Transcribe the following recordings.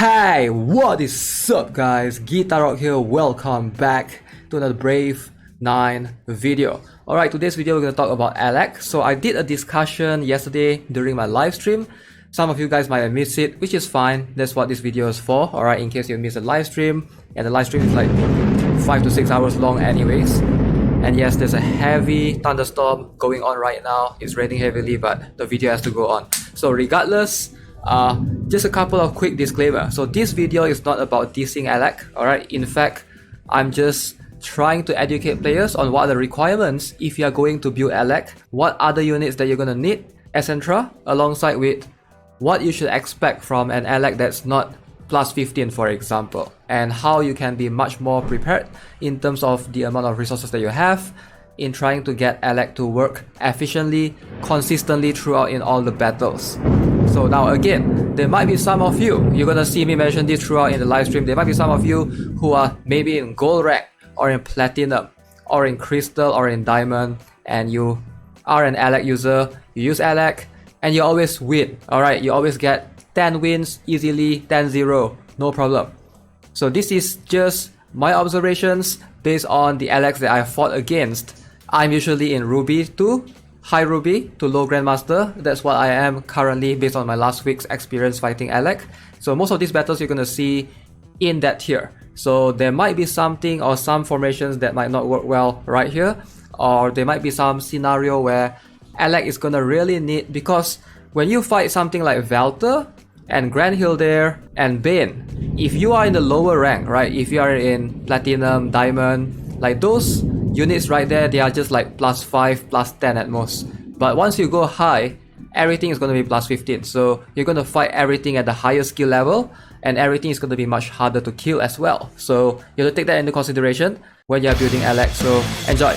Hey, what is up guys? Guitar here, welcome back to another Brave 9 video. Alright, today's video we're going to talk about Alec. So I did a discussion yesterday during my live stream. Some of you guys might have missed it, which is fine. That's what this video is for. Alright, in case you missed a live stream. And the live stream is like 5 to 6 hours long anyways. And yes, there's a heavy thunderstorm going on right now. It's raining heavily, but the video has to go on. So regardless, just a couple of quick disclaimer. So this video is not about dissing Alec, alright? In fact, I'm just trying to educate players on what are the requirements if you are going to build Alec, what other units that you're gonna need, etc. alongside with what you should expect from an Alec that's not plus 15 for example, and how you can be much more prepared in terms of the amount of resources that you have in trying to get Alec to work efficiently, consistently throughout in all the battles. So now again, there might be some of you, you're gonna see me mention this throughout in the live stream, there might be some of you who are maybe in gold rank, or in platinum, or in crystal, or in diamond, and you are an Alec user, you use Alec, and you always win, alright? You always get 10 wins easily, 10-0, no problem. So this is just my observations based on the Alecs that I fought against. I'm usually in Ruby 2, High Ruby to Low Grandmaster. That's what I am currently based on my last week's experience fighting Alec. So most of these battles you're gonna see in that tier. So there might be something or some formations that might not work well right here, or there might be some scenario where Alec is gonna really need, because when you fight something like Valter and Grand Hildair and Bane, if you are in the lower rank, right, if you are in Platinum, Diamond, like those units right there, they are just like plus 5, plus 10 at most. But once you go high, everything is going to be plus 15. So you're going to fight everything at the higher skill level, and everything is going to be much harder to kill as well. So you have to take that into consideration when you're building Alec. So enjoy!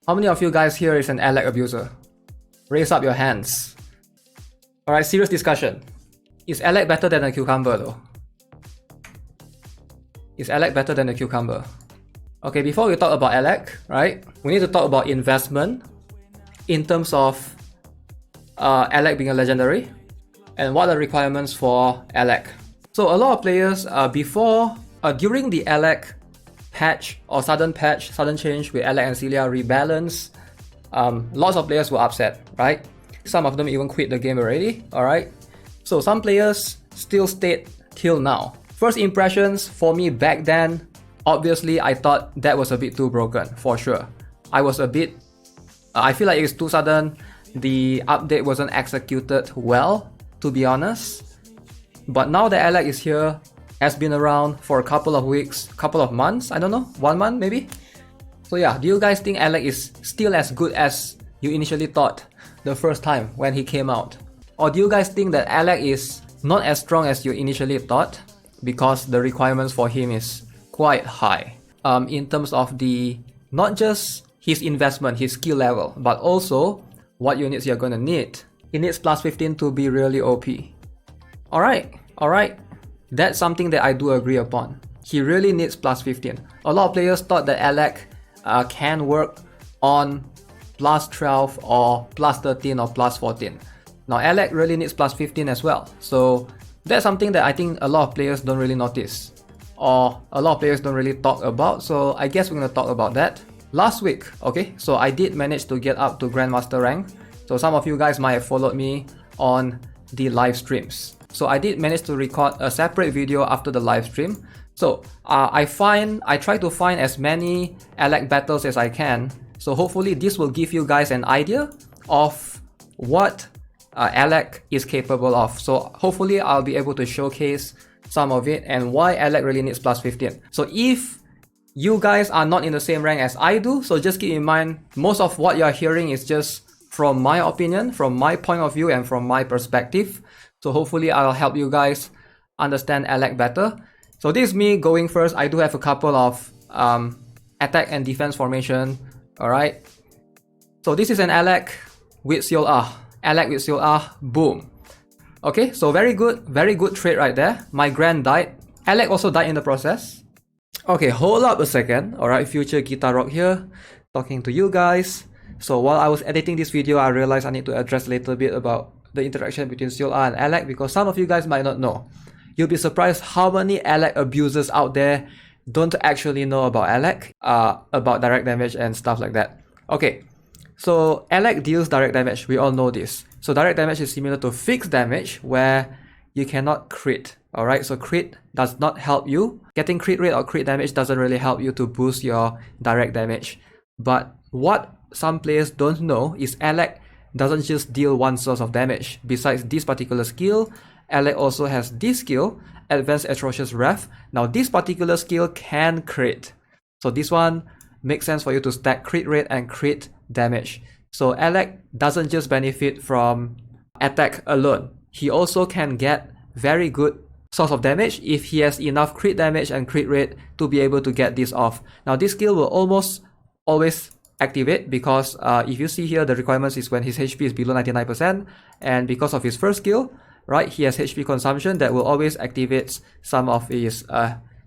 How many of you guys here is an Alec abuser? Raise up your hands. Alright, serious discussion. Is Alec better than a cucumber though? Is Alec better than a cucumber? Okay, before we talk about Alec, right, we need to talk about investment in terms of Alec being a legendary, and what are the requirements for Alec. So a lot of players during the Alec patch or sudden change with Alec and Celia rebalance, lots of players were upset, right? Some of them even quit the game already, alright? So some players still stayed till now. First impressions for me back then, obviously I thought that was a bit too broken, for sure. I feel like it was too sudden, the update wasn't executed well, to be honest. But now that Alec is here, has been around for a couple of weeks, couple of months, I don't know, 1 month maybe? So yeah, do you guys think Alec is still as good as you initially thought the first time when he came out? Or do you guys think that Alec is not as strong as you initially thought because the requirements for him is quite high in terms of the not just his investment, his skill level, but also what units you're gonna need he needs plus 15 to be really OP. Alright. That's something that I do agree upon. He really needs plus 15. A lot of players thought that Alec can work on plus 12 or plus 13 or plus 14. Now Alec really needs plus 15 as well. So that's something that I think a lot of players don't really notice, or a lot of players don't really talk about. So I guess we're gonna talk about that. Last week, okay, so I did manage to get up to Grandmaster rank. So some of you guys might have followed me on the live streams. So I did manage to record a separate video after the live stream. So I try to find as many Alec battles as I can. So hopefully this will give you guys an idea of what Alec is capable of. So hopefully I'll be able to showcase some of it and why Alec really needs plus 15. So if you guys are not in the same rank as I do, so just keep in mind, most of what you're hearing is just from my opinion, from my point of view and from my perspective. So hopefully I'll help you guys understand Alec better. So this is me going first. I do have a couple of attack and defense formation. Alright. So this is an Alec with Seal R. Alec with Seal R. Boom. Okay, so very good trade right there. My Grand died. Alec also died in the process. Okay, hold up a second. Alright, future Guitar Rock here, talking to you guys. So while I was editing this video, I realized I need to address a little bit about the interaction between Seal R and Alec, because some of you guys might not know. You'll be surprised how many Alec abusers out there don't actually know about Alec, about direct damage and stuff like that. Okay, so Alec deals direct damage, we all know this. So direct damage is similar to fixed damage where you cannot crit. Alright, so crit does not help you. Getting crit rate or crit damage doesn't really help you to boost your direct damage. But what some players don't know is Alec doesn't just deal one source of damage. Besides this particular skill, Alec also has this skill, Advanced Atrocious Wrath. Now this particular skill can crit. So this one makes sense for you to stack crit rate and crit damage. So Alec doesn't just benefit from attack alone. He also can get very good source of damage if he has enough crit damage and crit rate to be able to get this off. Now this skill will almost always activate because if you see here, the requirements is when his HP is below 99%, and because of his first skill, right, he has HP consumption that will always activate some of his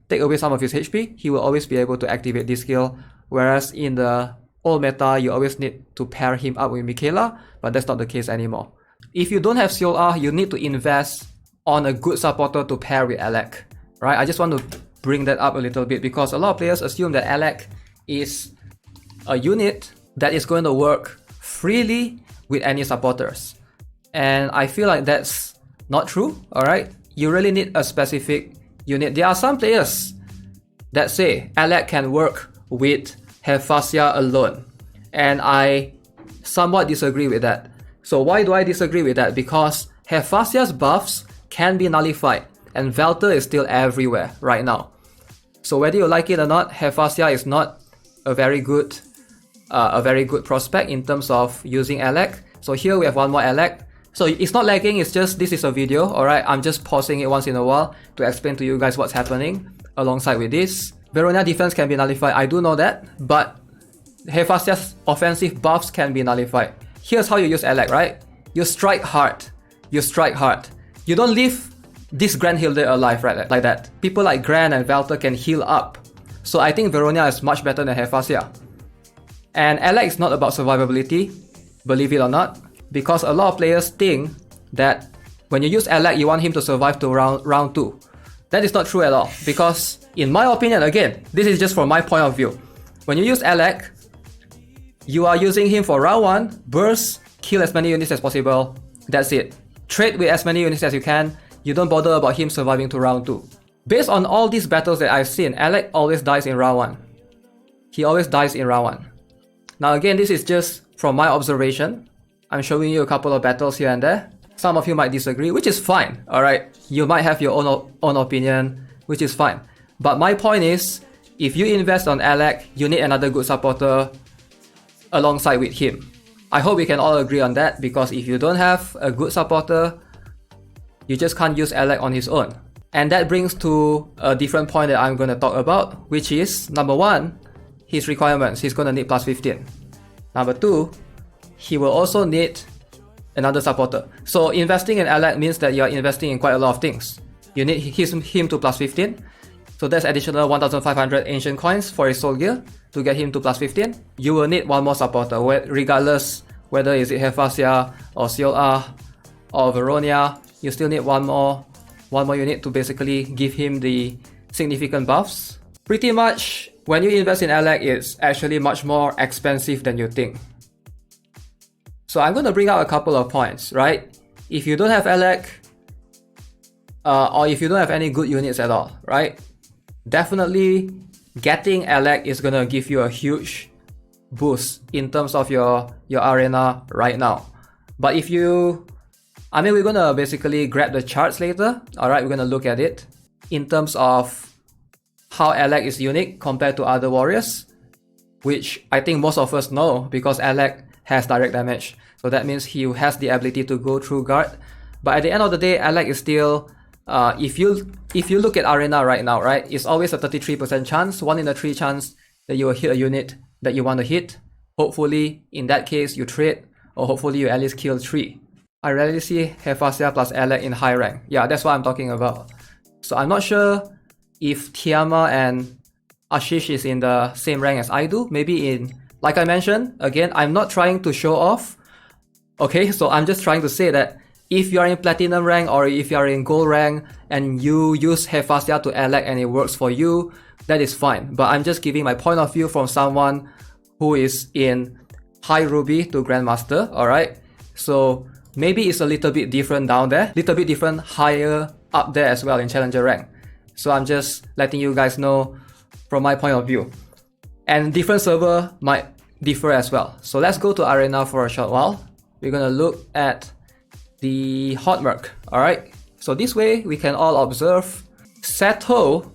take away some of his HP. He will always be able to activate this skill, whereas in the old meta you always need to pair him up with Michaela, but that's not the case anymore. If you don't have Seal R, you need to invest on a good supporter to pair with Alec, right? I just want to bring that up a little bit because a lot of players assume that Alec is a unit that is going to work freely with any supporters, and I feel like that's not true. Alright, you really need a specific unit. There are some players that say Alec can work with Hephaestus alone, and I somewhat disagree with that. So why do I disagree with that? Because Hephaestus buffs can be nullified and Velter is still everywhere right now. So whether you like it or not, Hephaestus is not a very good prospect in terms of using Alec. So here we have one more Alec. So it's not lagging, it's just this is a video, alright? I'm just pausing it once in a while to explain to you guys what's happening alongside with this. Veronia defense can be nullified, I do know that, but Hephaestus offensive buffs can be nullified. Here's how you use Alec, right? You strike hard. You strike hard. You don't leave this Grand Healer alive, right? Like that. People like Grand and Velter can heal up. So I think Veronia is much better than Hephaestus. And Alec is not about survivability, believe it or not, because a lot of players think that when you use Alec, you want him to survive to round 2. That is not true at all, because in my opinion, again, this is just from my point of view. When you use Alec, you are using him for round 1, burst, kill as many units as possible, that's it. Trade with as many units as you can, you don't bother about him surviving to round 2. Based on all these battles that I've seen, Alec always dies in round 1. He always dies in round 1. Now again, this is just from my observation. I'm showing you a couple of battles here and there. Some of you might disagree, which is fine, alright? You might have your own opinion, which is fine. But my point is, if you invest on Alec, you need another good supporter alongside with him. I hope we can all agree on that, because if you don't have a good supporter, you just can't use Alec on his own. And that brings to a different point that I'm going to talk about, which is, number 1, his requirements. He's going to need plus 15. Number 2, he will also need another supporter. So investing in Alec means that you're investing in quite a lot of things. You need him to plus 15. So that's additional 1500 ancient coins for his soul gear to get him to plus 15. You will need one more supporter, regardless whether is it Hephaestus or Celia or Veronia. You still need one more unit to basically give him the significant buffs. Pretty much, when you invest in Alec, it's actually much more expensive than you think. So I'm going to bring out a couple of points, right? If you don't have Alec, or if you don't have any good units at all, right? Definitely getting Alec is going to give you a huge boost in terms of your arena right now. But if you, we're going to basically grab the charts later. Alright, we're going to look at it in terms of how Alec is unique compared to other warriors, which I think most of us know because Alec has direct damage. So that means he has the ability to go through guard. But at the end of the day, Alec is still, if you look at arena right now, right, it's always a 33% chance, 1 in a 3 chance that you will hit a unit that you want to hit. Hopefully, in that case, you trade, or hopefully you at least kill 3. I rarely see Hephaestus plus Alec in high rank. Yeah, that's what I'm talking about. So I'm not sure if Tiama and Ashish is in the same rank as I do. Maybe in, like I mentioned, again, I'm not trying to show off. Okay, so I'm just trying to say that if you are in platinum rank or if you are in gold rank and you use Hephaestus to Alec and it works for you, that is fine. But I'm just giving my point of view from someone who is in high ruby to grandmaster. Alright, so maybe it's a little bit different down there, little bit different higher up there as well in challenger rank. So I'm just letting you guys know from my point of view. And different server might differ as well. So let's go to arena for a short while. We're gonna look at the hotmark. Alright, so this way we can all observe Seto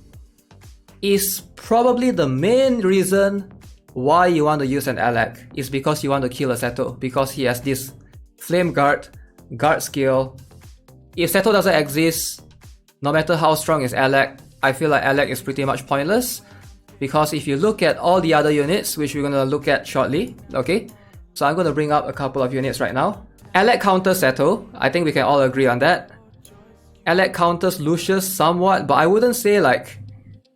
is probably the main reason why you want to use an Alec. Is because you want to kill a Seto, because he has this flame guard skill. If Seto doesn't exist, no matter how strong is Alec, I feel like Alec is pretty much pointless. Because if you look at all the other units, which we're gonna look at shortly, okay? So I'm gonna bring up a couple of units right now. Alec counters Seto, I think we can all agree on that. Alec counters Lucius somewhat, but I wouldn't say like,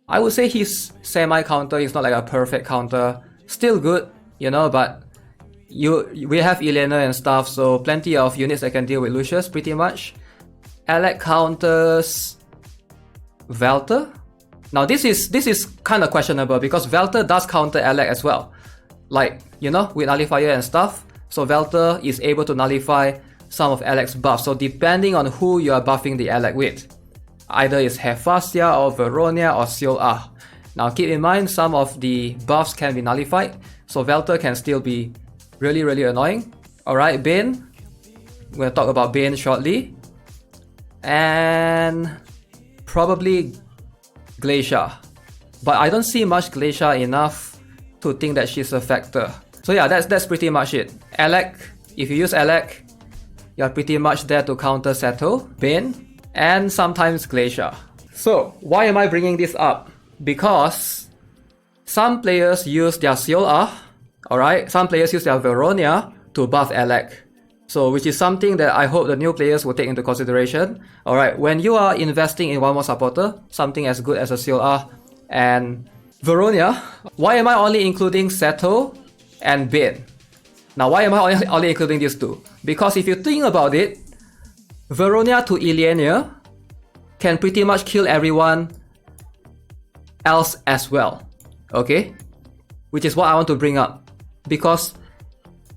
I would say he's semi-counter, he's not like a perfect counter. Still good, you know, but we have Elena and stuff, so plenty of units that can deal with Lucius pretty much. Alec counters Velter. Now this is kind of questionable because Velter does counter Alec as well. Like, you know, with nullifier and stuff. So Velter is able to nullify some of Alec's buffs. So depending on who you are buffing the Alec with, either it's Hephaestus or Veronia or Celia. Now keep in mind some of the buffs can be nullified. So Velter can still be really annoying. Alright, Bane. We're going to talk about Bane shortly. And probably Glacia. But I don't see much Glacia enough to think that she's a factor. So yeah, that's pretty much it. Alec, if you use Alec, you're pretty much there to counter Seto, Bane, and sometimes Glacia. So why am I bringing this up? Because some players use their Celia, alright, some players use their Veronia to buff Alec. So which is something that I hope the new players will take into consideration. Alright, when you are investing in one more supporter, something as good as a Celia and Veronia, why am I only including Seto and Bane? Now why am I only including these two? Because if you think about it, Veronia to Elena can pretty much kill everyone else as well. Okay? Which is what I want to bring up. Because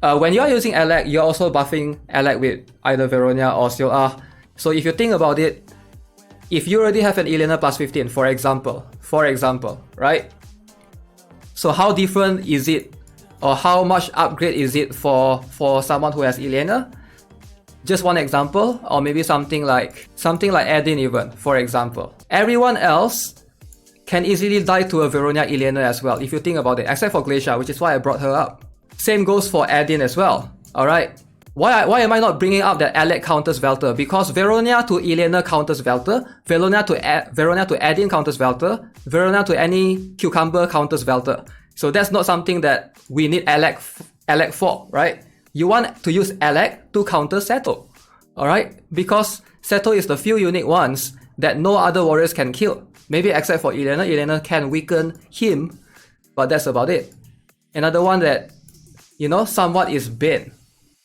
when you are using Alec, you're also buffing Alec with either Veronia or Celia. So if you think about it, if you already have an Elena plus 15, for example, right? So how different is it, or how much upgrade is it for someone who has Elena? Just one example, or maybe something like Edin even, for example. Everyone else can easily die to a Veronia Elena as well, if you think about it, except for Glacia, which is why I brought her up. Same goes for Edin as well, alright? Why am I not bringing up that Alec counters Velter? Because Veronia to Elena counters Velter, Veronia to Edin counters Velter, Veronia to any cucumber counters Velter. So that's not something that we need Alec for, right? you want to use Alec to counter Seto. Alright? Because Seto is the few unique ones that no other warriors can kill. Maybe except for Elena. Elena can weaken him, but that's about it. Another one that, you know, somewhat is Bane.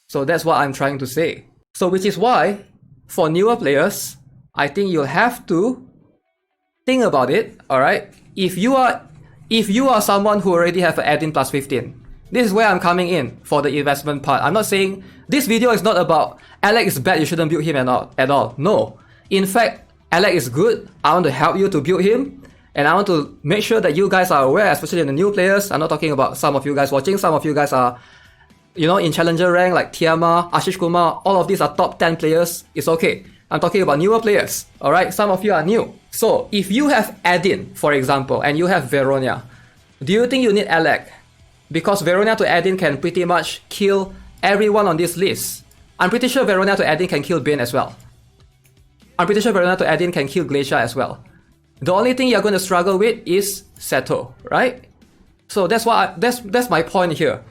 So that's what I'm trying to say. So which is why, for newer players, I think you'll have to think about it, alright? If you are someone who already have an add-in plus 15, this is where I'm coming in for the investment part. I'm not saying, this video is not about Alec is bad, you shouldn't build him at all. No. In fact, Alec is good. I want to help you to build him. And I want to make sure that you guys are aware, especially the new players. I'm not talking about some of you guys watching. Some of you guys are, you know, in challenger rank like Tiama, Ashish Kumar. All of these are top 10 players. It's okay. I'm talking about newer players. Alright, some of you are new. So if you have add-in, for example, and you have Veronia, do you think you need Alec? Because Veronia to add-in can pretty much kill everyone on this list. I'm pretty sure Veronia to add-in can kill Bane as well. I'm pretty sure Veronia to add-in can kill Glacier as well. The only thing you're going to struggle with is Seto, right? So that's my point here.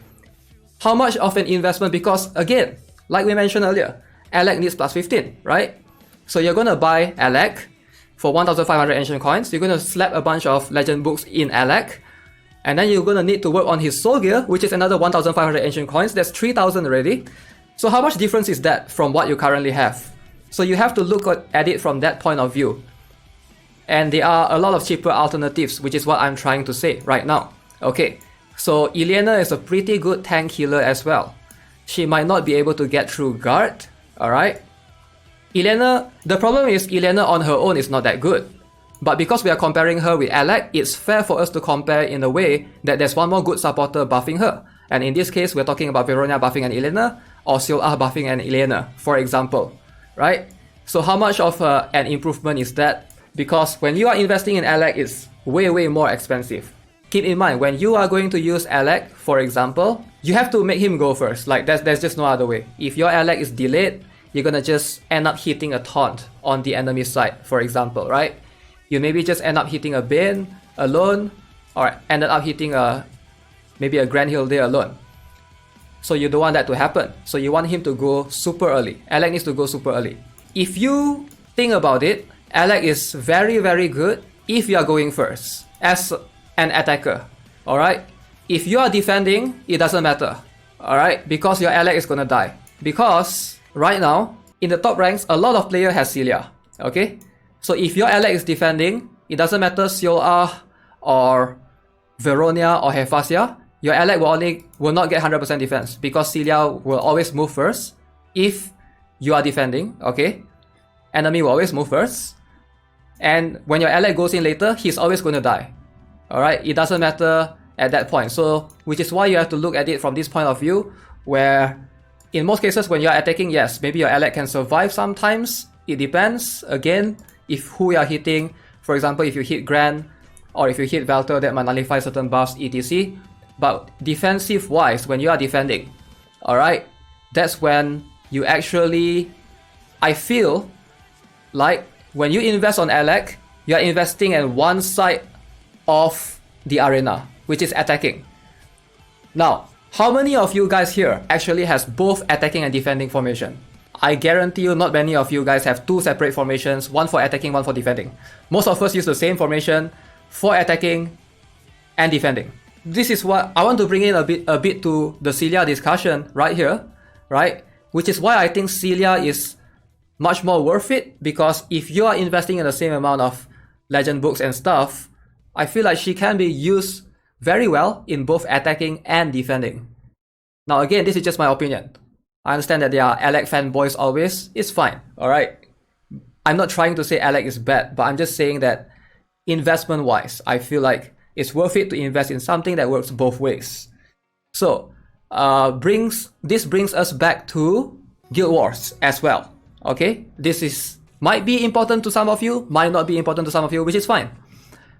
How much of an investment? Because again, like we mentioned earlier, Alec needs plus 15, right? So you're going to buy Alec for 1,500 ancient coins. You're going to slap a bunch of legend books in Alec. And then you're going to need to work on his soul gear, which is another 1,500 ancient coins. That's 3,000 already. So how much difference is that from what you currently have? So you have to look at it from that point of view. And there are a lot of cheaper alternatives, which is what I'm trying to say right now. Okay, so Elena is a pretty good tank healer as well. She might not be able to get through guard, alright? Elena, the problem is Elena on her own is not that good. But because we are comparing her with Alec, it's fair for us to compare in a way that there's one more good supporter buffing her. And in this case, we're talking about Veronia buffing an Elena, or Celia buffing an Elena, for example, right? So how much of an improvement is that? Because when you are investing in Alec, it's way more expensive. Keep in mind, when you are going to use Alec, for example, you have to make him go first. Like, there's just no other way. If your Alec is delayed, you're gonna just end up hitting a taunt on the enemy side, for example, right? You maybe just end up hitting a Bane alone, or ended up hitting maybe a Grand Hill there alone. So you don't want that to happen. So you want him to go super early. Alec needs to go super early. If you think about it, Alec is very good if you are going first as an attacker, alright? If you are defending, it doesn't matter, alright? Because your Alec is gonna die. Because right now, in the top ranks, a lot of players has Celia, okay? So if your Alec is defending, it doesn't matter Celia or Veronia or Hephaestus, your Alec will not get 100% defense because Celia will always move first if you are defending, okay? Enemy will always move first. And when your Alec goes in later, he's always going to die. Alright, it doesn't matter at that point. So, which is why you have to look at it from this point of view, where in most cases when you're attacking, yes, maybe your Alec can survive sometimes. It depends, again, if who you're hitting. For example, if you hit Grand, or if you hit Valter, that might nullify certain buffs, etc. But defensive-wise, when you are defending, alright, that's when you actually, I feel like, when you invest on Alec, you are investing in one side of the arena, which is attacking. Now, how many of you guys here actually has both attacking and defending formation? I guarantee you not many of you guys have two separate formations, one for attacking, one for defending. Most of us use the same formation for attacking and defending. This is what I want to bring in a bit to the Celia discussion right here, right? Which is why I think Celia is much more worth it, because if you are investing in the same amount of legend books and stuff, I feel like she can be used very well in both attacking and defending. Now again, this is just my opinion. I understand that there are Alec fanboys always. It's fine, alright? I'm not trying to say Alec is bad, but I'm just saying that investment wise, I feel like it's worth it to invest in something that works both ways. So, this brings us back to Guild Wars as well. Okay, this might be important to some of you, might not be important to some of you, which is fine.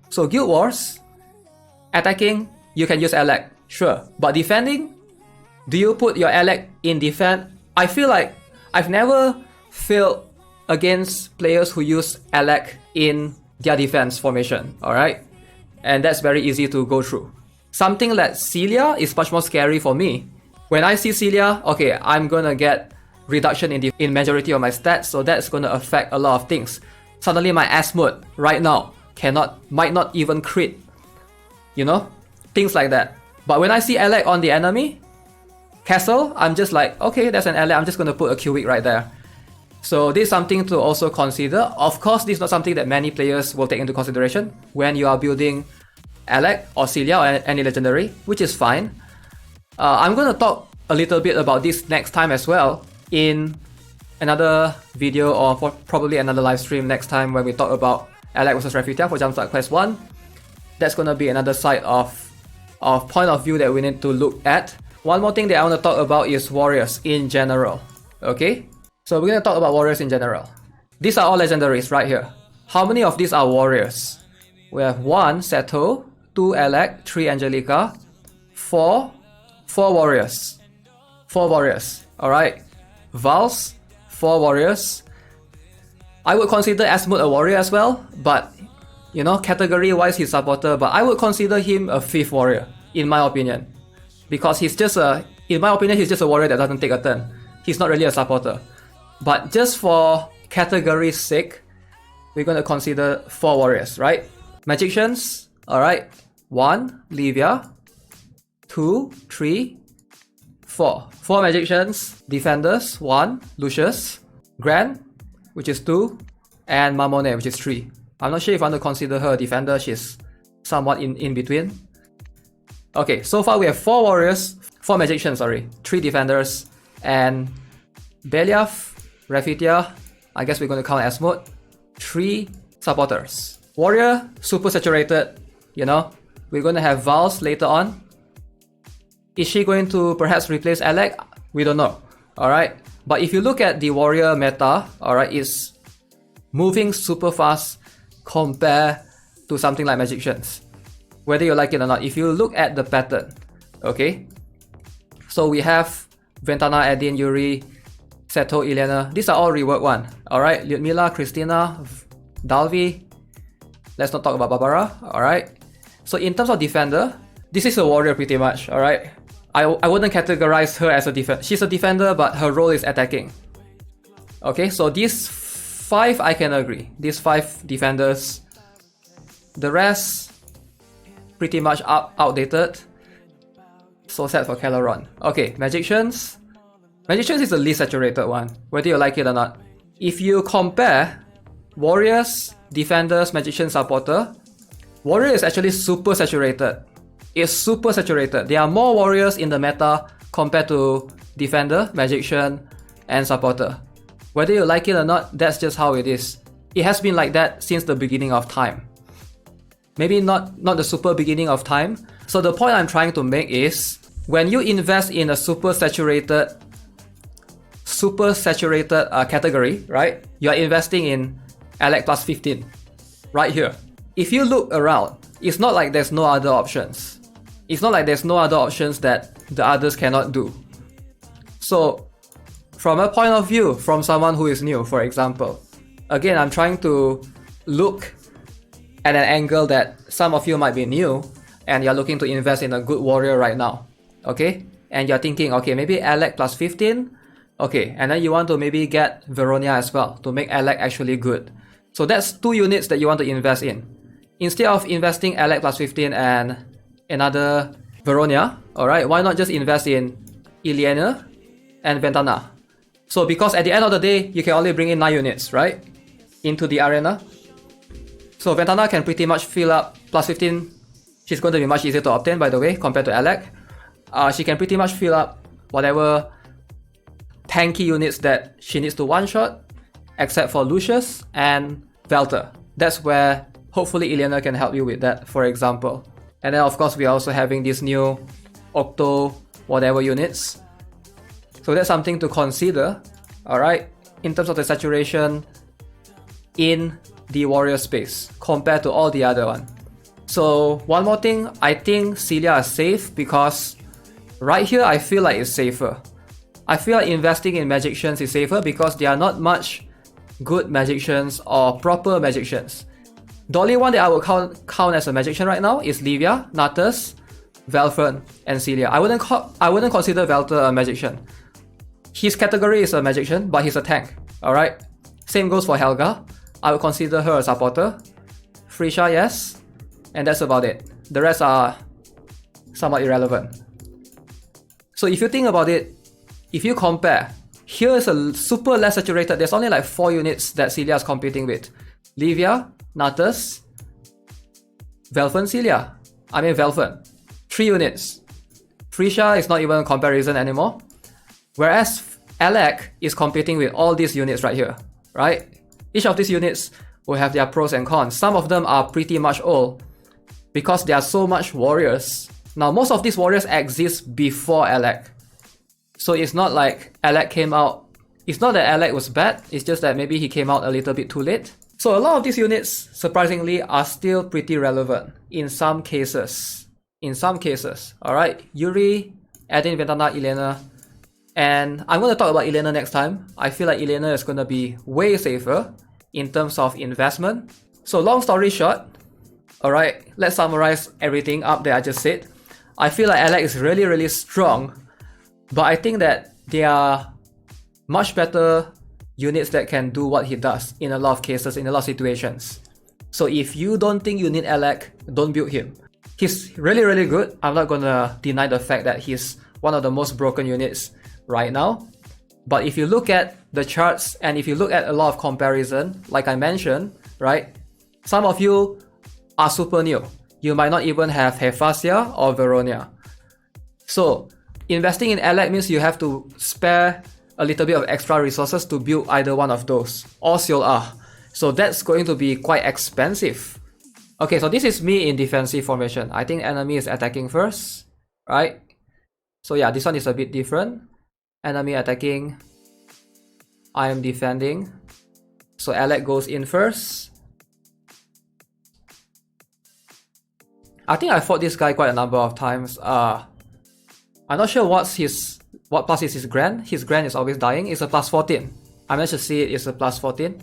So Guild Wars, attacking, you can use Alec, sure. But defending, do you put your Alec in defense? I feel like I've never failed against players who use Alec in their defense formation, alright? And that's very easy to go through. Something like Celia is much more scary for me When I see Celia, okay, I'm gonna get reduction in majority of my stats, so that's gonna affect a lot of things. Suddenly my S mode right now might not even crit, you know, things like that. But when I see Alec on the enemy castle, I'm just like, okay, that's an Alec, I'm just gonna put a Q weak right there. So this is something to also consider. Of course, this is not something that many players will take into consideration when you are building Alec or Celia or any legendary, which is fine. I'm gonna talk a little bit about this next time as well in another video or probably another live stream next time when we talk about Alec versus Refutia for Jumpstart Quest 1. That's gonna be another side of point of view that we need to look at. One more thing that I want to talk about is warriors in general. Okay? So we're gonna talk about warriors in general. These are all legendaries right here. How many of these are warriors? We have 1 Seto, 2 Alec, 3 Angelica, 4 warriors. 4 warriors. Alright. Vals, 4 warriors. I would consider Asmode a warrior as well, but you know, category wise he's supporter, but I would consider him a 5th warrior, in my opinion. Because in my opinion, he's just a warrior that doesn't take a turn. He's not really a supporter. But just for category's sake, we're gonna consider 4 warriors, right? Magicians, alright. 1, Livia, 2, 3, 4. 4 magicians. Defenders, 1, Lucius, Gran, which is 2, and Mamone, which is 3. I'm not sure if I want to consider her a defender, she's somewhat in between. Okay, so far we have 4 warriors, 4 magicians, 3 defenders, and Beliaf, Refutia, I guess we're going to count Asmode, 3 supporters. Warrior, super saturated, you know, we're going to have Vals later on. Is she going to perhaps replace Alec? We don't know, alright? But if you look at the warrior meta, alright, it's moving super fast compared to something like magicians. Whether you like it or not, if you look at the pattern, okay? So we have Ventana, Edin, Yuri, Seto, Ileana. These are all rework one. Alright, Lyudmila, Christina, Dalvi. Let's not talk about Barbara. Alright. So in terms of defender, this is a warrior pretty much. Alright. I wouldn't categorize her as a defender. She's a defender, but her role is attacking. Okay, so these 5 I can agree. These 5 defenders. The rest, pretty much outdated. So sad for Caloron. Okay, Magicians. Magicians is the least saturated one, whether you like it or not. If you compare Warriors, Defenders, Magician, Supporter, Warrior is actually super saturated. It's super saturated. There are more Warriors in the meta compared to Defender, Magician, and Supporter. Whether you like it or not, that's just how it is. It has been like that since the beginning of time. Maybe not the super beginning of time. So the point I'm trying to make is, when you invest in a super saturated category, right? You are investing in Alec plus 15, right here. If you look around, it's not like there's no other options. It's not like there's no other options that the others cannot do. So, from a point of view, from someone who is new, for example, again, I'm trying to look at an angle that some of you might be new and you're looking to invest in a good warrior right now, okay? And you're thinking, okay, maybe Alec plus 15, okay, and then you want to maybe get Veronia as well to make Alec actually good. So that's 2 units that you want to invest in. Instead of investing Alec plus 15 and another Veronia, alright, why not just invest in Ileana and Ventana? So because at the end of the day, you can only bring in 9 units, right? Into the arena. So Ventana can pretty much fill up plus 15. She's going to be much easier to obtain, by the way, compared to Alec. She can pretty much fill up whatever tanky units that she needs to one-shot, except for Lucius and Velter. That's where hopefully Ileana can help you with that, for example. And then of course we are also having these new Octo whatever units. So that's something to consider, alright, in terms of the saturation in the warrior space compared to all the other one. So one more thing, I think Celia is safe because right here I feel like it's safer. I feel like investing in magicians is safer because there are not much good magicians or proper magicians. The only one that I would count as a magician right now is Livia, Natus, Velfen, and Celia. I wouldn't consider Velter a magician. His category is a magician, but he's a tank. Alright? Same goes for Helga. I would consider her a supporter. Frisha, yes. And that's about it. The rest are somewhat irrelevant. So if you think about it, if you compare, here is a super less saturated. There's only like 4 units that Celia is competing with. Livia, Natus, Velfen, Celia. Velfen. 3 units. Frisha is not even a comparison anymore. Whereas Alec is competing with all these units right here, right? Each of these units will have their pros and cons. Some of them are pretty much old because there are so much warriors. Now, most of these warriors exist before Alec. So it's not like Alec came out. It's not that Alec was bad, it's just that maybe he came out a little bit too late. So a lot of these units, surprisingly, are still pretty relevant in some cases. Alright? Yuri, Adin, Ventana, Elena. And I'm going to talk about Elena next time. I feel like Elena is going to be way safer in terms of investment. So long story short, alright, let's summarize everything up that I just said. I feel like Alec is really, really strong. But I think that there are much better units that can do what he does in a lot of cases, in a lot of situations. So if you don't think you need Alec, don't build him. He's really, really good. I'm not gonna deny the fact that he's one of the most broken units right now. But if you look at the charts and if you look at a lot of comparison, like I mentioned, right? Some of you are super new. You might not even have Hephaestus or Veronia. So investing in Alec means you have to spare a little bit of extra resources to build either one of those, or Celia. So that's going to be quite expensive. Okay, so this is me in defensive formation. I think enemy is attacking first, right? So yeah, this one is a bit different. Enemy attacking, I am defending. So Alec goes in first. I think I fought this guy quite a number of times. I'm not sure what plus is his grand. His grand is always dying. It's a plus 14. I managed to see it's a plus 14.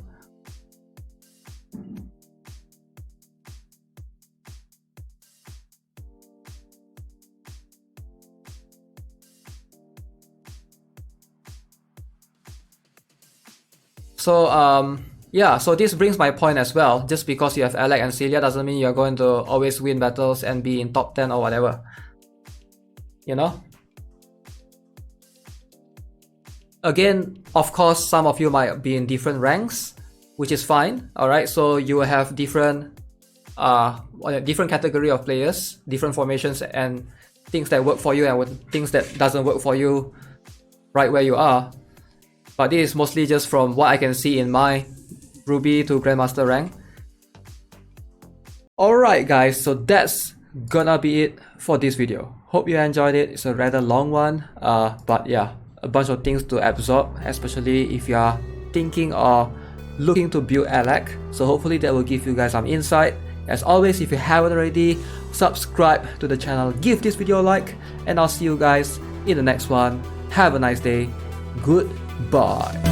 So yeah, so this brings my point as well. Just because you have Alec and Celia doesn't mean you're going to always win battles and be in top 10 or whatever. You know? Again, of course, some of you might be in different ranks, which is fine. Alright, so you will have different category of players, different formations and things that work for you and things that doesn't work for you right where you are. But this is mostly just from what I can see in my Ruby to Grandmaster rank. Alright guys, so that's gonna be it for this video. Hope you enjoyed it. It's a rather long one, but yeah, a bunch of things to absorb, especially if you are thinking or looking to build Alec. So hopefully that will give you guys some insight. As always, if you haven't already, subscribe to the channel, give this video a like, and I'll see you guys in the next one. Have a nice day. Goodbye.